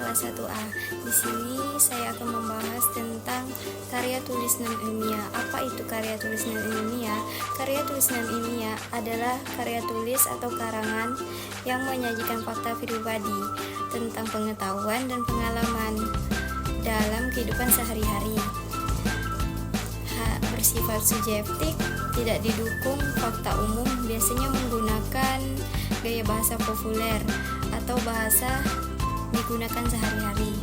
kelas 1A. Di sini saya akan membahas tentang karya tulis non-ilmiah. Apa itu karya tulis non-ilmiah? Karya tulis non-ilmiah adalah karya tulis atau karangan yang menyajikan fakta pribadi tentang pengetahuan dan pengalaman dalam kehidupan sehari-hari. Bersifat subjektif, tidak didukung fakta umum, biasanya menggunakan gaya bahasa populer atau bahasa digunakan sehari-hari.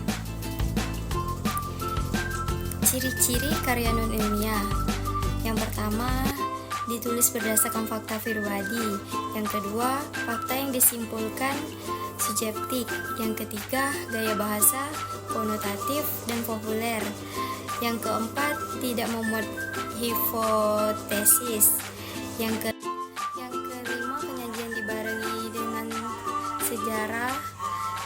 Ciri-ciri karya non-ilmiah. Yang pertama, ditulis berdasarkan fakta pribadi. Yang kedua, fakta yang disimpulkan subjektif. Yang ketiga, gaya bahasa konotatif dan populer. Yang keempat, tidak memuat hipotesis. Yang kelima, penyajian dibarengi dengan sejarah.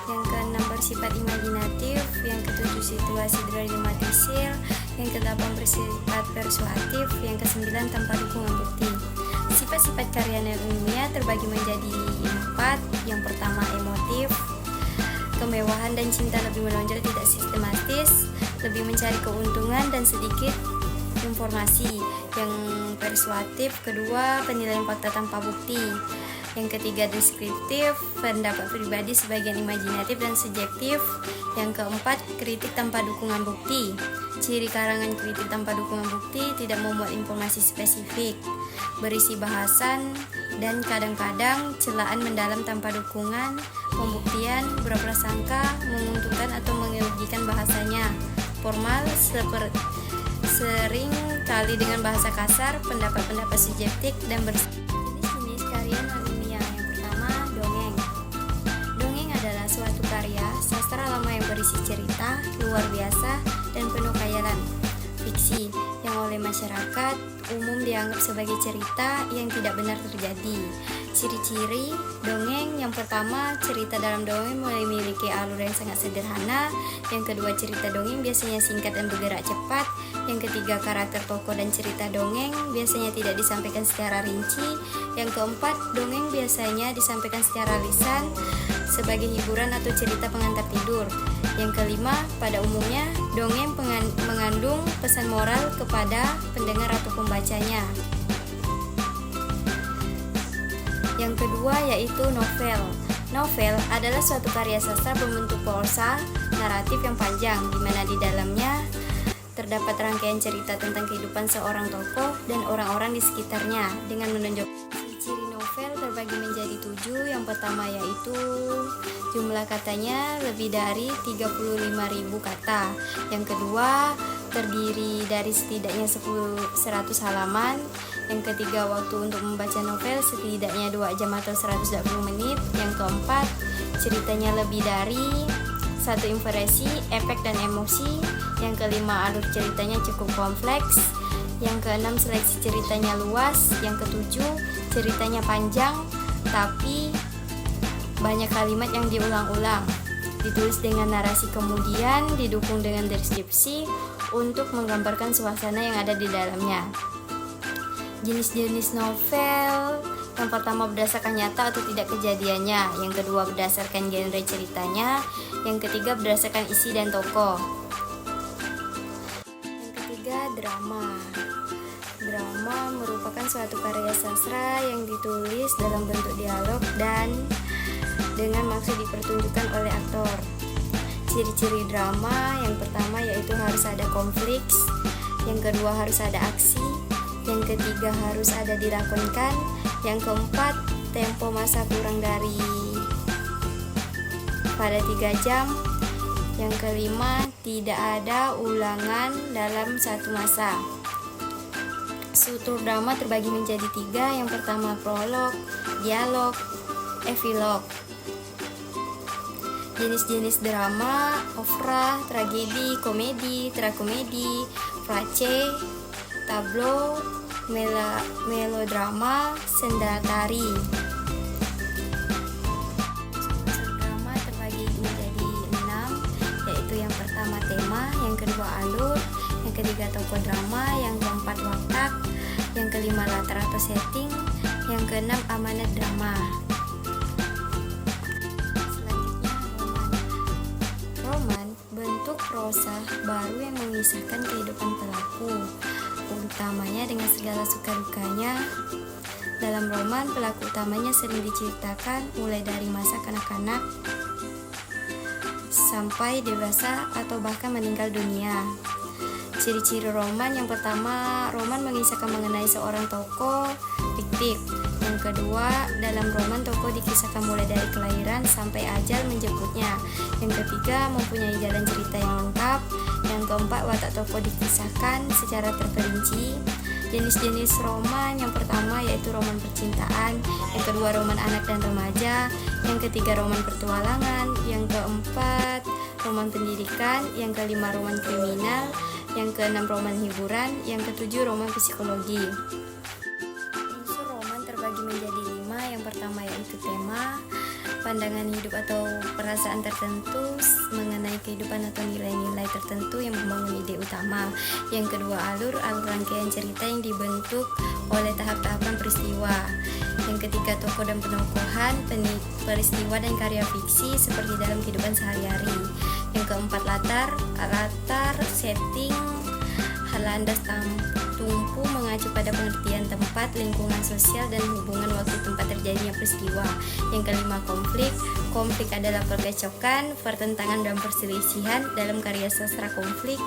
Yang keenam, bersifat imajinatif. Yang ketujuh, situasi dramatisir. Yang kedelapan, bersifat persuasif. Yang kesembilan, tanpa dukungan bukti. Sifat-sifat karya non-ilmiah terbagi menjadi 4. Yang pertama, emotif. Kemewahan dan cinta lebih menonjol, tidak sistematis, lebih mencari keuntungan dan sedikit informasi. Yang persuasif. Kedua, penilaian fakta tanpa bukti. Yang ketiga, deskriptif, pendapat pribadi sebagian imajinatif dan subjektif. Yang keempat, kritik tanpa dukungan bukti. Ciri karangan kritik tanpa dukungan bukti: tidak memuat informasi spesifik, berisi bahasan, dan kadang-kadang celaan mendalam tanpa dukungan pembuktian, berprasangka, menguntungkan atau merugikan bahasanya, formal, sering kali dengan bahasa kasar, pendapat-pendapat subjektif, dan jenis karya non-ilmiah. Yang pertama, dongeng. Dongeng adalah suatu karya sastra lama yang berisi cerita luar biasa dan penuh khayalan, fiksi, yang oleh masyarakat umum dianggap sebagai cerita yang tidak benar terjadi. Ciri-ciri dongeng: yang pertama, cerita dalam dongeng memiliki alur yang sangat sederhana. Yang kedua, cerita dongeng biasanya singkat dan bergerak cepat. Yang ketiga, karakter tokoh dan cerita dongeng biasanya tidak disampaikan secara rinci. Yang keempat, dongeng biasanya disampaikan secara lisan sebagai hiburan atau cerita pengantar tidur. Yang kelima, pada umumnya dongeng mengandung pesan moral kepada pendengar atau pembacanya. Yang kedua yaitu novel. Novel adalah suatu karya sastra berbentuk prosa naratif yang panjang, di mana di dalamnya terdapat rangkaian cerita tentang kehidupan seorang tokoh dan orang-orang di sekitarnya dengan menunjukkan ciri novel terbagi menjadi 7. Yang pertama yaitu jumlah katanya lebih dari 35.000 kata. Yang kedua, terdiri dari setidaknya 100 halaman. Yang ketiga, waktu untuk membaca novel setidaknya 2 jam atau 120 menit. Yang keempat, ceritanya lebih dari satu impresi, efek, dan emosi. Yang kelima, alur ceritanya cukup kompleks. Yang keenam, seleksi ceritanya luas. Yang ketujuh, ceritanya panjang tapi banyak kalimat yang diulang-ulang. Ditulis dengan narasi, kemudian didukung dengan deskripsi untuk menggambarkan suasana yang ada di dalamnya. Jenis-jenis novel: yang pertama, berdasarkan nyata atau tidak kejadiannya. Yang kedua, berdasarkan genre ceritanya. Yang ketiga, berdasarkan isi dan tokoh. Yang ketiga, drama. Drama merupakan suatu karya sastra yang ditulis dalam bentuk dialog dan dengan maksud dipertunjukkan oleh aktor. Ciri-ciri drama: yang pertama yaitu harus ada konflik. Yang kedua, harus ada aksi. Yang ketiga, harus ada dilakonkan. Yang keempat, tempo masa kurang dari pada 3 jam. Yang kelima, tidak ada ulangan dalam satu masa. Struktur drama terbagi menjadi 3. Yang pertama, prolog, dialog, epilog. Jenis-jenis drama: opera, tragedi, komedi, trakomedi, face, tablo, melodrama, senda tari. Drama terbagi menjadi 6, yaitu yang pertama tema, yang kedua alur, yang ketiga tokoh drama, yang keempat watak, yang kelima latar atau setting, yang keenam amanat drama. prosa baru yang mengisahkan kehidupan pelaku, utamanya dengan segala suka dukanya. Dalam roman, pelaku utamanya sering diceritakan mulai dari masa kanak-kanak sampai dewasa atau bahkan meninggal dunia. Ciri-ciri roman: yang pertama, roman mengisahkan mengenai seorang tokoh fiktif. Yang kedua, dalam roman tokoh dikisahkan mulai dari kelahiran sampai ajal menjemputnya. Yang ketiga, mempunyai jalan cerita yang lengkap. Yang keempat, watak tokoh dikisahkan secara terperinci. Jenis-jenis roman: yang pertama yaitu roman percintaan, yang kedua roman anak dan remaja, yang ketiga roman petualangan, yang keempat roman pendidikan, yang kelima roman kriminal, yang keenam roman hiburan, yang ketujuh roman psikologi. Unsur roman terbagi menjadi 5. Yang pertama yaitu tema, pandangan hidup atau perasaan tertentu mengenai kehidupan atau nilai-nilai tertentu yang membangun ide utama. Yang kedua, alur rangkaian cerita yang dibentuk oleh tahap-tahapan peristiwa. Yang ketiga, tokoh dan penokohan, peristiwa dan karya fiksi seperti dalam kehidupan sehari-hari. Yang keempat, latar setting, hal landas tumpu mengacu pada pengertian tempat, lingkungan sosial, dan hubungan waktu tempat terjadinya peristiwa. Yang kelima, konflik adalah percekcokan, pertentangan, dan perselisihan. Dalam karya sastra, konflik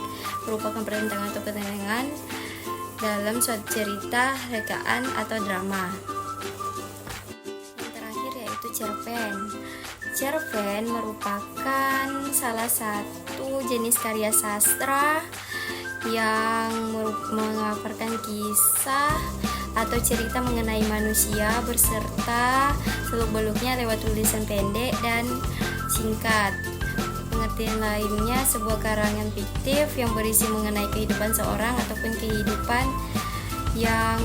merupakan pertentangan atau pertentangan dalam suatu cerita, rekaan, atau drama. Yang terakhir yaitu cerpen. Cerpen merupakan salah satu jenis karya sastra yang mengabarkan kisah atau cerita mengenai manusia beserta seluk-beluknya lewat tulisan pendek dan singkat. Pengertian lainnya, sebuah karangan fiktif yang berisi mengenai kehidupan seorang ataupun kehidupan yang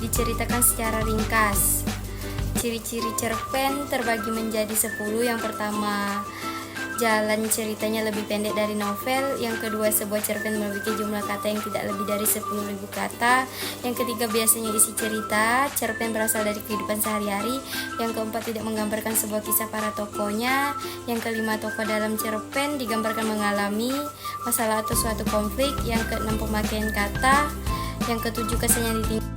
diceritakan secara ringkas. Ciri-ciri cerpen terbagi menjadi 10. Yang pertama, jalan ceritanya lebih pendek dari novel. Yang kedua, sebuah cerpen memiliki jumlah kata yang tidak lebih dari 10.000 kata. Yang ketiga, biasanya isi cerita cerpen berasal dari kehidupan sehari-hari. Yang keempat, tidak menggambarkan sebuah kisah para tokohnya. Yang kelima, tokoh dalam cerpen digambarkan mengalami masalah atau suatu konflik. Yang keenam, pemakaian kata. Yang ketujuh, kesannya ditinggalkan.